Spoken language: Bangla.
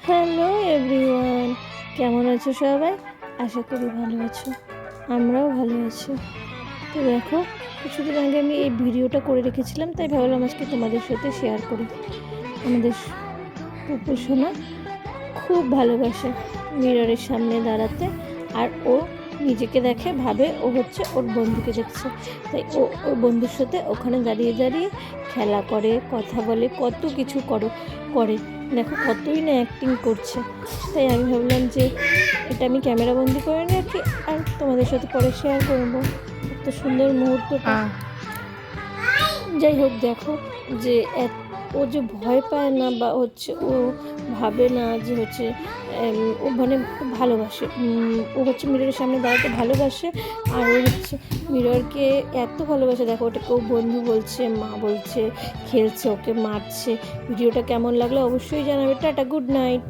হ্যালো এভরিওয়ান, কেমন আছো সবাই? আশা করি ভালো আছো, আমরাও ভালো আছি। তো দেখো, কিছুদিন আগে আমি এই ভিডিওটা করে রেখেছিলাম, তাই ভাবলাম আজকে তোমাদের সাথে শেয়ার করি। আমাদের পুপু সোনা খুব ভালোবাসে মিররের সামনে দাঁড়াতে, আর ও নিজেকে দেখে ভাবে ও হচ্ছে ওর বন্ধুকে দেখছে, তাই ও ওর বন্ধুর সাথে ওখানে দাঁড়িয়ে দাঁড়িয়ে খেলা করে, কথা বলে, কত কিছু করে। দেখো কতই না অ্যাক্টিং করছে। তাই আমি ভাবলাম যে এটা আমি ক্যামেরা বন্দি করে রাখি আর তোমাদের সাথে পরে শেয়ার করবো এত সুন্দর মুহূর্তটা। যাই হোক, দেখো যে ও যে ভয় পায় না বা হচ্ছে ও ভাবে না যে হচ্ছে ও মানে ভালোবাসে, ও হচ্ছে মিররের সামনে দাঁড়াতে ভালোবাসে। আর ও হচ্ছে মিররকে এত ভালোবাসে, দেখো ওটাকে ও বন্ধু বলছে, মা বলছে, খেলছে, ওকে মারছে। ভিডিওটা কেমন লাগলো অবশ্যই জানাবে। Tata, good night.